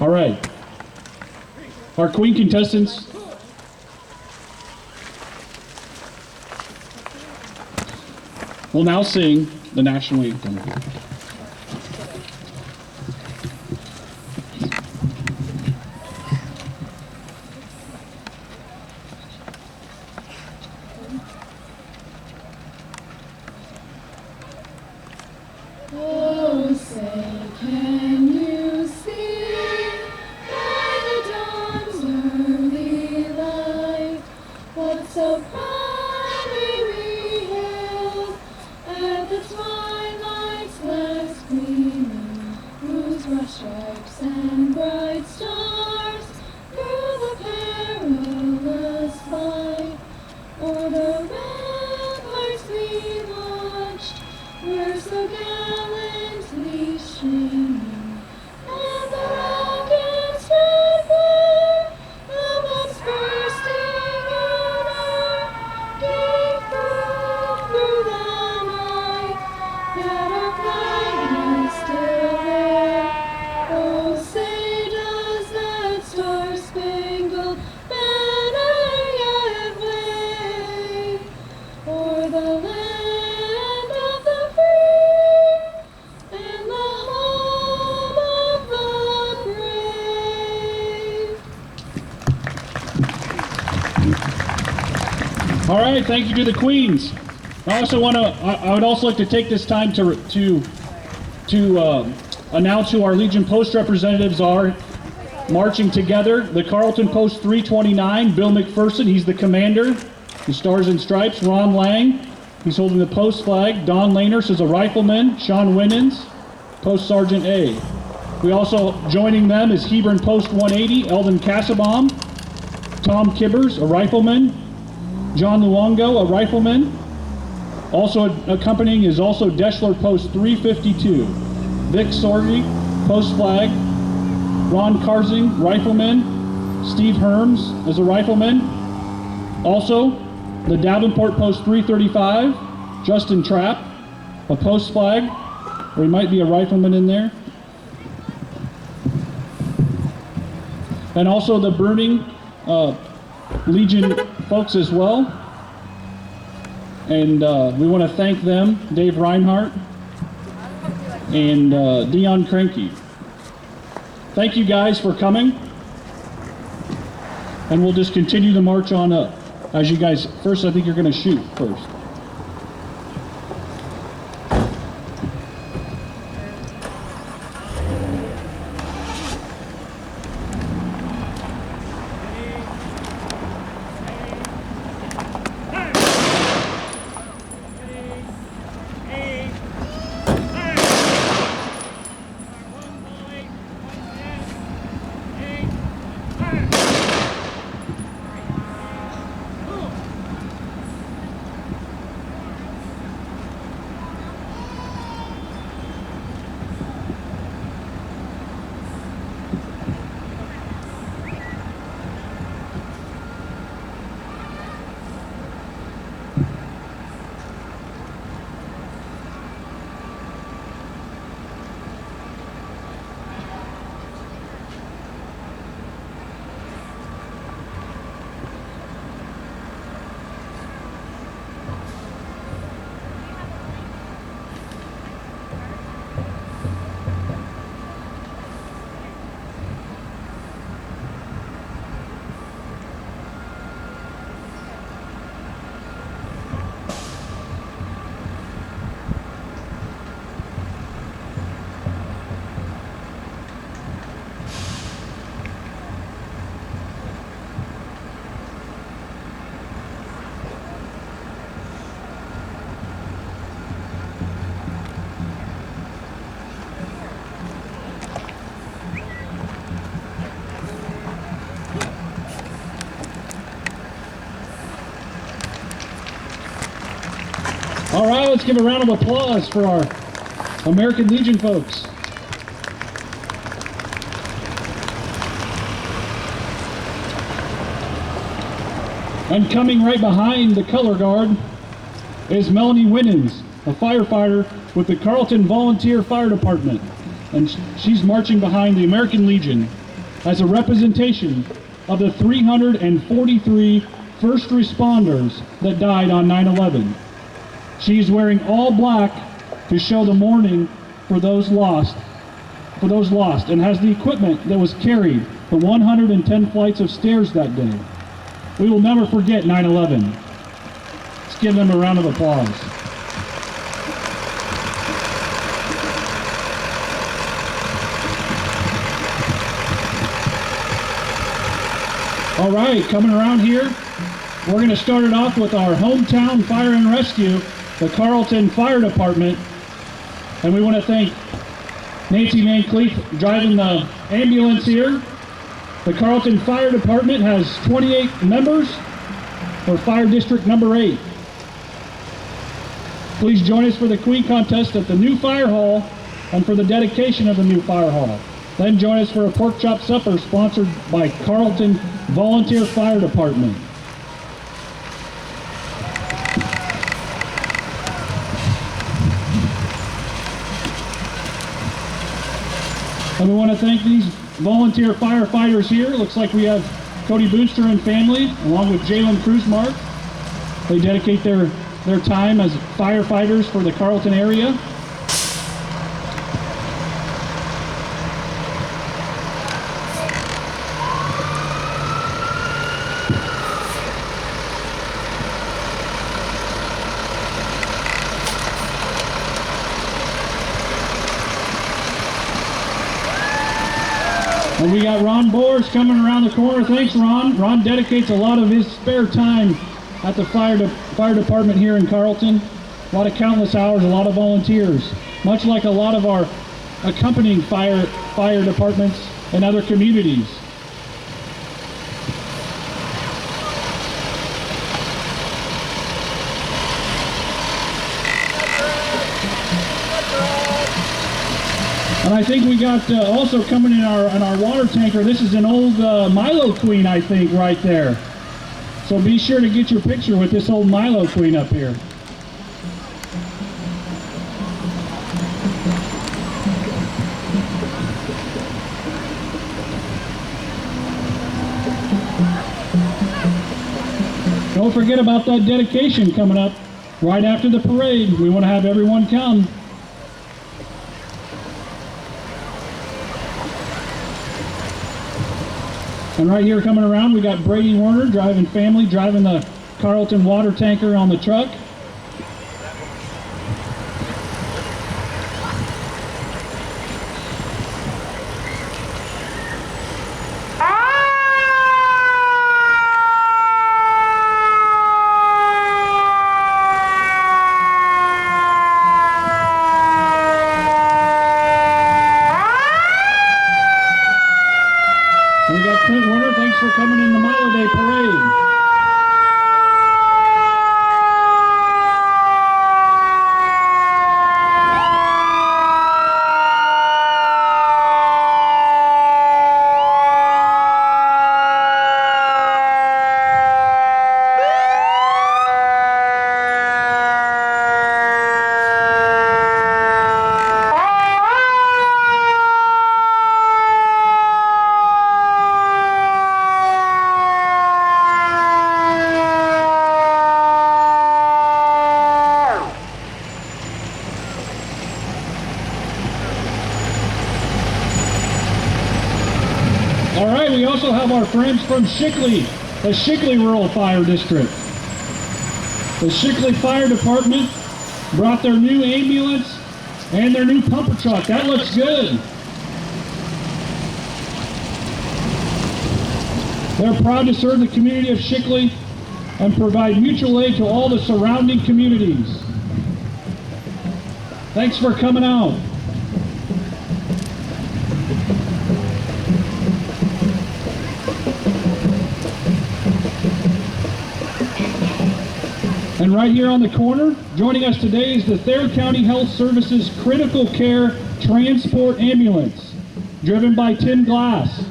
All right. Our Queen contestants will now sing the national anthem. Oh, say, can you see by the dawn's early light what so proudly we hailed at the twilight's last gleaming, whose rough stripes and bright stars through the perilous fight o'er the ramparts we watched were so gallantly streaming, and the rockets spread where the bombs bursting in air gave proof through the night that our flag is still there. Oh, say does that star-spangled banner yet wave o'er the land of the free and the home of the brave? All right, thank you to the Queens. I would also like to take this time to announce who our Legion Post representatives are marching together. The Carleton Post 329, Bill McPherson, he's the commander. The Stars and Stripes, Ron Lang, he's holding the post flag. Don Laners is a rifleman. Sean Winans, Post Sergeant A. We also, joining them is Hebron Post 180, Eldon Cassabaum, Tom Kibbers, a rifleman, John Luongo, a rifleman. Also accompanying is also Deschler Post 352, Vic Sorgi, Post Flag, Ron Karzing, rifleman, Steve Herms is a rifleman. Also, the Davenport Post 335, Justin Trapp, a post flag, or he might be a rifleman in there. And also the Burning Legion folks as well. And we want to thank them, Dave Reinhardt and Dion Krenke. Thank you guys for coming. And we'll just continue to march on up. As you guys, first I think you're going to shoot first. All right, let's give a round of applause for our American Legion folks. And coming right behind the color guard is Melanie Winans, a firefighter with the Carleton Volunteer Fire Department. And she's marching behind the American Legion as a representation of the 343 first responders that died on 9/11. She is wearing all black to show the mourning for those lost, and has the equipment that was carried the 110 flights of stairs that day. We will never forget 9/11. Let's give them a round of applause. All right, coming around here, we're going to start it off with our hometown fire and rescue, the Carlton Fire Department. And we want to thank Nancy Van Cleef driving the ambulance here. The Carlton Fire Department has 28 members for Fire District number 8. Please join us for the Queen Contest at the new fire hall and for the dedication of the new fire hall. Then join us for a pork chop supper sponsored by Carlton Volunteer Fire Department. And we want to thank these volunteer firefighters here. Looks like we have Cody Boonster and family, along with Jalen Cruzmark. They dedicate their time as firefighters for the Carlton area. And we got Ron Boers coming around the corner. Thanks, Ron. Ron dedicates a lot of his spare time at the fire department here in Carlton. A lot of countless hours, a lot of volunteers. Much like a lot of our accompanying fire departments in other communities. And I think we got also coming in our water tanker. This is an old Milo Queen, I think, right there. So be sure to get your picture with this old Milo Queen up here. Don't forget about that dedication coming up right after the parade. We want to have everyone come. And right here coming around, we got Brady Warner driving family, driving the Carlton water tanker on the truck. And we got Clint Warner, thanks for coming in the Milo Day Parade. All right, we also have our friends from Shickley, the Shickley Rural Fire District. The Shickley Fire Department brought their new ambulance and their new pumper truck. That looks good. They're proud to serve the community of Shickley and provide mutual aid to all the surrounding communities. Thanks for coming out. And right here on the corner, joining us today is the Thayer County Health Services Critical Care Transport Ambulance, driven by Tim Glass.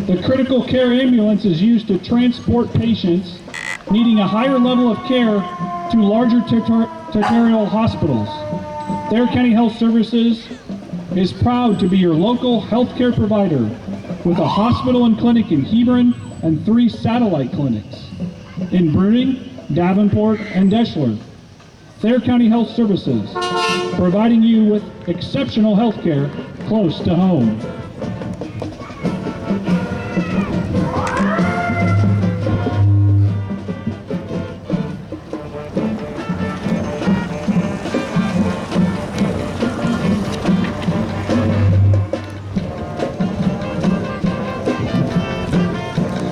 The Critical Care Ambulance is used to transport patients needing a higher level of care to larger tertiary hospitals. Thayer County Health Services is proud to be your local healthcare provider with a hospital and clinic in Hebron and 3 satellite clinics in Bruning, Davenport, and Deschler. Thayer County Health Services, providing you with exceptional health care close to home.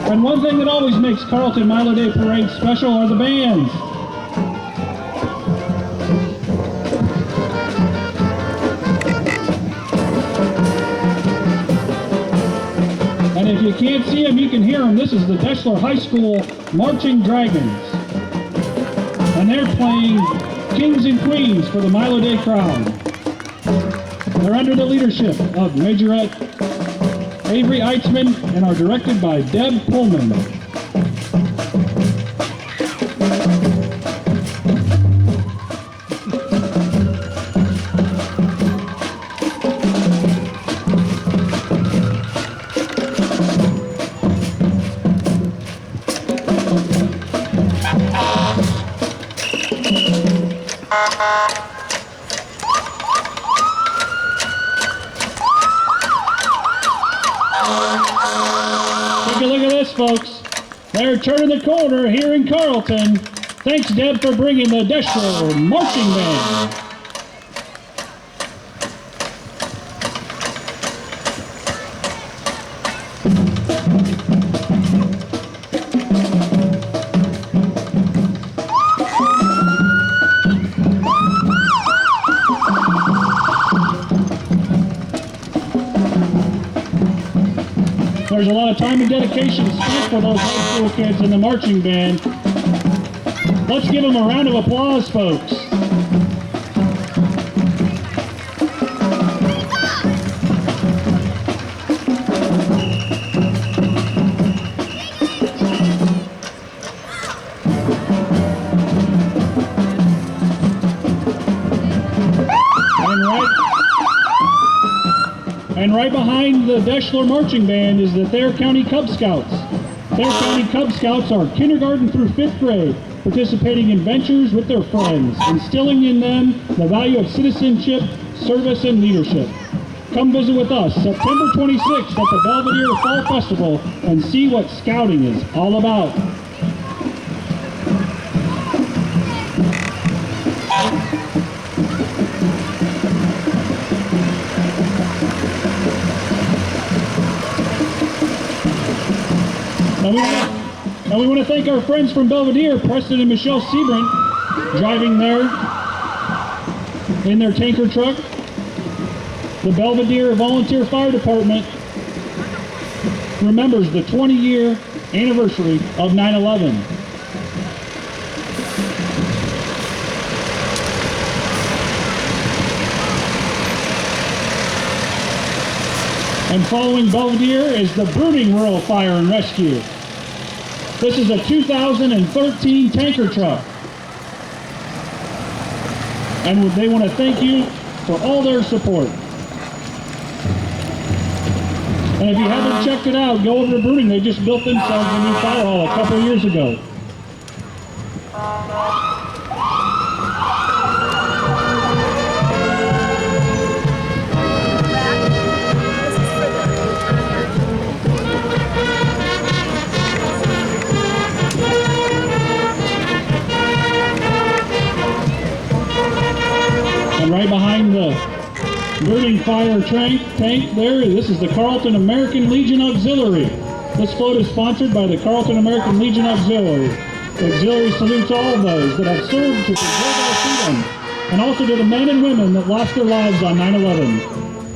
And one thing that always makes Carleton Milo Day Parade special are the bands. And if you can't see them, you can hear them. This is the Deschler High School Marching Dragons. And they're playing Kings and Queens for the Milo Day crowd. They're under the leadership of Majorette Avery Eichman and are directed by Deb Pullman. Take a look at this, folks. They're turning the corner here in Carleton. Thanks, Deb, for bringing the Deschler Marching Band. There's a lot of time and dedication spent for those high school kids in the marching band. Let's give them a round of applause, folks. And right behind the Deschler Marching Band is the Thayer County Cub Scouts. Thayer County Cub Scouts are kindergarten through 5th grade, participating in ventures with their friends, instilling in them the value of citizenship, service, and leadership. Come visit with us September 26th at the Belvedere Fall Festival and see what scouting is all about. And we want to thank our friends from Belvedere, Preston and Michelle Sebring, driving there in their tanker truck. The Belvedere Volunteer Fire Department remembers the 20-year anniversary of 9/11. And following Belvedere is the Bruning Rural Fire and Rescue. This is a 2013 tanker truck. And they want to thank you for all their support. And if you haven't checked it out, go over to Bruning. They just built themselves a new fire hall a couple of years ago. And right behind the Bruning fire tank there, this is the Carleton American Legion Auxiliary. This float is sponsored by the Carleton American Legion Auxiliary. The auxiliary salutes all those that have served to preserve our freedom, and also to the men and women that lost their lives on 9/11.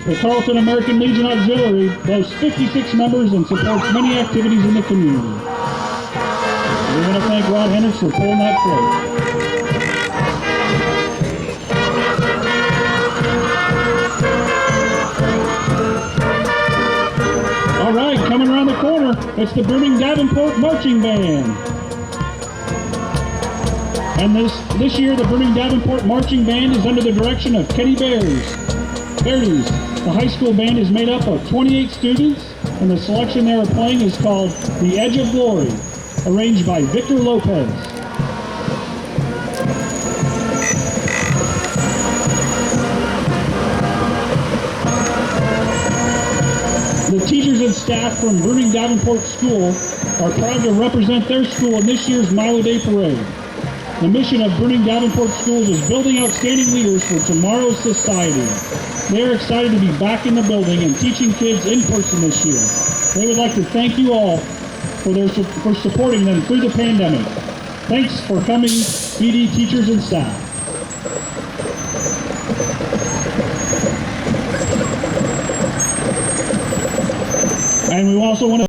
The Carleton American Legion Auxiliary boasts 56 members and supports many activities in the community. We want to thank Rod Hendricks for pulling that float. All right, coming around the corner, it's the Bruning Davenport Marching Band. And this year, the Bruning Davenport Marching Band is under the direction of Kenny Bears. The high school band is made up of 28 students and the selection they were playing is called The Edge of Glory, arranged by Victor Lopez. The teachers and staff from Bruning Davenport School are proud to represent their school in this year's Milo Day Parade. The mission of Bruning Davenport Schools is building outstanding leaders for tomorrow's society. They are excited to be back in the building and teaching kids in person this year. They would like to thank you all for supporting them through the pandemic. Thanks for coming, BD teachers and staff. And we also want to